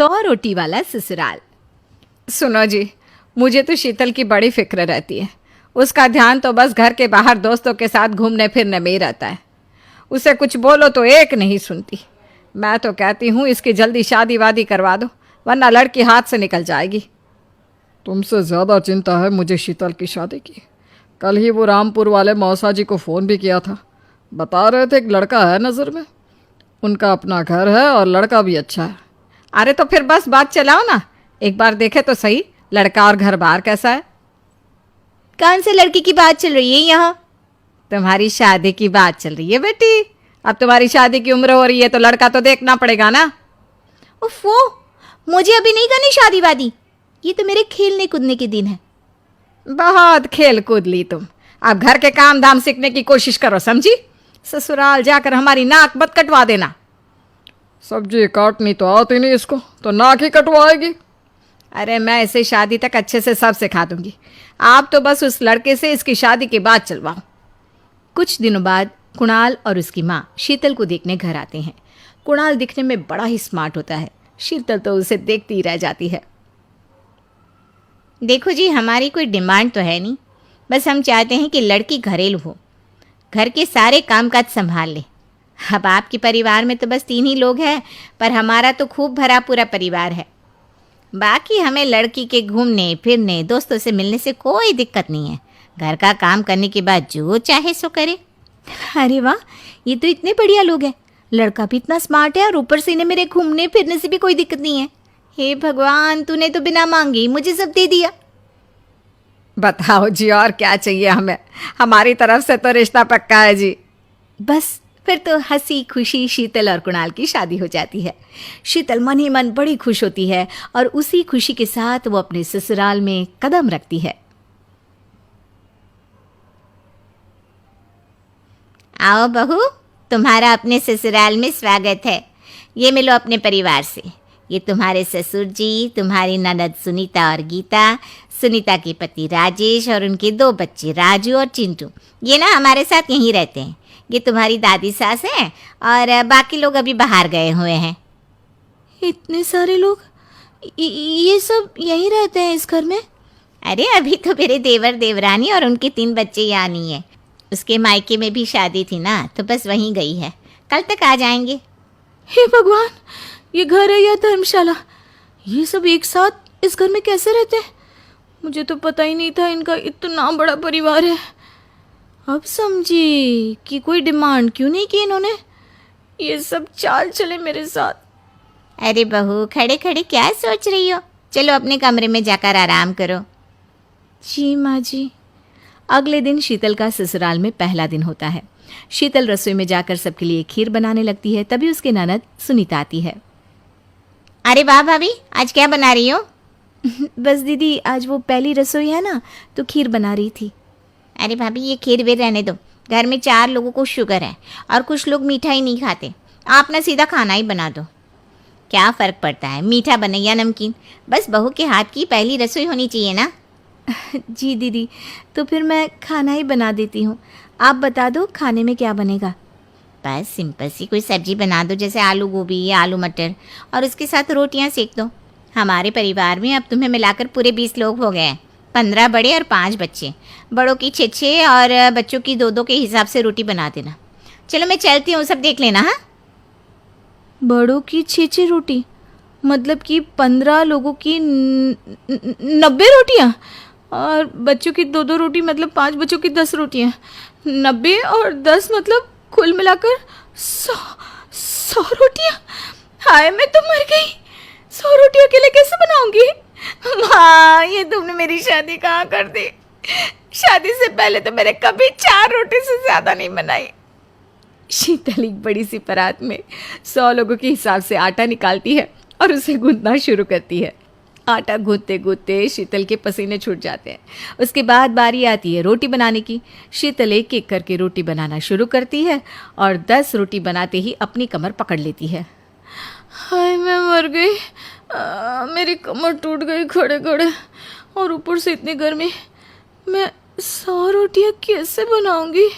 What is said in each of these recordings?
100 रोटी वाला ससुराल। सुनो जी, मुझे तो शीतल की बड़ी फिक्र रहती है। उसका ध्यान तो बस घर के बाहर दोस्तों के साथ घूमने फिरने में ही रहता है। उसे कुछ बोलो तो एक नहीं सुनती। मैं तो कहती हूँ इसकी जल्दी शादी वादी करवा दो, वरना लड़की हाथ से निकल जाएगी। तुमसे ज़्यादा चिंता है मुझे शीतल की शादी की। कल ही वो रामपुर वाले मौसा जी को फ़ोन भी किया था। बता रहे थे एक लड़का है नज़र में। उनका अपना घर है और लड़का भी अच्छा है। अरे तो फिर बस बात चलाओ ना, एक बार देखे तो सही लड़का और घर बार कैसा है। कौन से लड़की की बात चल रही है यहाँ? तुम्हारी शादी की बात चल रही है बेटी। अब तुम्हारी शादी की उम्र हो रही है तो लड़का तो देखना पड़ेगा ना। उफ़ो, मुझे अभी नहीं करनी शादी वादी। ये तो मेरे खेलने कूदने के दिन है। बहुत खेल कूद ली तुम। अब घर के काम धाम सीखने की कोशिश करो, समझी? ससुराल जाकर हमारी नाक मत कटवा देना। सब्जी काटनी तो आती नहीं इसको, तो नाक ही कटवाएगी। अरे मैं इसे शादी तक अच्छे से सब सिखा दूंगी। आप तो बस उस लड़के से इसकी शादी के बाद चलवाओ। कुछ दिनों बाद कुणाल और उसकी माँ शीतल को देखने घर आते हैं। कुणाल दिखने में बड़ा ही स्मार्ट होता है। शीतल तो उसे देखती ही रह जाती है। देखो जी, हमारी कोई डिमांड तो है नहीं, बस हम चाहते हैं कि लड़की घरेलू हो, घर के सारे कामकाज संभाल ले। अब आपके परिवार में तो बस 3 ही लोग हैं, पर हमारा तो खूब भरा पूरा परिवार है। बाकी हमें लड़की के घूमने फिरने दोस्तों से मिलने से कोई दिक्कत नहीं है। घर का काम करने के बाद जो चाहे सो करे। अरे वाह, ये तो इतने बढ़िया लोग हैं। लड़का भी इतना स्मार्ट है और ऊपर से इन्हें मेरे घूमने फिरने से भी कोई दिक्कत नहीं है। हे भगवान, तूने तो बिना मांगे ही मुझे सब दे दिया। बताओ जी, और क्या चाहिए हमें? हमारी तरफ से तो रिश्ता पक्का है जी। बस फिर तो हंसी खुशी शीतल और कुणाल की शादी हो जाती है। शीतल मन ही मन बड़ी खुश होती है और उसी खुशी के साथ वो अपने ससुराल में कदम रखती है। आओ बहू, तुम्हारा अपने ससुराल में स्वागत है। ये मिलो अपने परिवार से। ये तुम्हारे ससुर जी, तुम्हारी ननद सुनीता और गीता, सुनीता के पति राजेश और उनके 2 बच्चे राजू और चिंटू। ये ना हमारे साथ यहीं रहते हैं। ये तुम्हारी दादी सास है और बाकी लोग अभी बाहर गए हुए हैं। इतने सारे लोग, ये सब यहीं रहते हैं इस घर में? अरे अभी तो मेरे देवर देवरानी और उनके 3 बच्चे यहाँ नहीं है। उसके मायके में भी शादी थी ना, तो बस वहीं गई है। कल तक आ जाएंगे। हे भगवान, ये घर है या धर्मशाला? ये सब एक साथ इस घर में कैसे रहते हैं? मुझे तो पता ही नहीं था इनका इतना बड़ा परिवार है। अब समझी कि कोई डिमांड क्यों नहीं की इन्होंने। ये सब चाल चले मेरे साथ। अरे बहू, खड़े खड़े क्या सोच रही हो? चलो अपने कमरे में जाकर आराम करो। जी माँ जी। अगले दिन शीतल का ससुराल में पहला दिन होता है। शीतल रसोई में जाकर सबके लिए खीर बनाने लगती है। तभी उसके ननद सुनीता आती है। अरे वाह भाभी, आज क्या बना रही हो? बस दीदी, आज वो पहली रसोई है ना, तो खीर बना रही थी। अरे भाभी, ये खीर वीर रहने दो। घर में 4 लोगों को शुगर है और कुछ लोग मीठा ही नहीं खाते। आप ना सीधा खाना ही बना दो। क्या फ़र्क पड़ता है, मीठा बने या नमकीन? बस बहू के हाथ की पहली रसोई होनी चाहिए ना। जी दीदी, तो फिर मैं खाना ही बना देती हूँ। आप बता दो खाने में क्या बनेगा? बस सिंपल सी कोई सब्जी बना दो, जैसे आलू गोभी या आलू मटर, और उसके साथ रोटियां सेक दो। हमारे परिवार में अब तुम्हें मिलाकर पूरे 20 लोग हो गए हैं। 15 बड़े और 5 बच्चे। बड़ों की 6 और बच्चों की 2 के हिसाब से रोटी बना देना। चलो मैं चलती हूँ, सब देख लेना। हाँ, बड़ों की 6 रोटी मतलब कि 15 लोगों की 90 रोटियाँ, और बच्चों की 2 रोटी मतलब 5 बच्चों की 10 रोटियाँ। 90 और 10 मतलब कुल मिलाकर 100 रोटियाँ। हाय, मैं तो मर गई। 100 रोटी अकेले कैसे बनाऊंगी? माँ, ये तुमने मेरी शादी कहाँ कर दी? शादी से पहले तो मैंने कभी 4 रोटी से ज़्यादा नहीं बनाई। शीतल एक बड़ी सी परात में 100 लोगों के हिसाब से आटा निकालती है और उसे गूंथना शुरू करती है। आटा गूंथते गूंथते शीतल के पसीने छूट जाते हैं। उसके बाद बारी आती है रोटी बनाने की। शीतल एक एक करके रोटी बनाना शुरू करती है और 10 रोटी बनाते ही अपनी कमर पकड़ लेती है। हाय, मैं मर गई। मेरी कमर टूट गई खड़े खड़े, और ऊपर से इतनी गर्मी। मैं 100 रोटियां कैसे बनाऊंगी?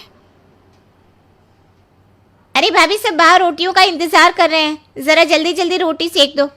अरे भाभी, सब बाहर रोटियों का इंतजार कर रहे हैं। ज़रा जल्दी जल्दी रोटी सेक दो।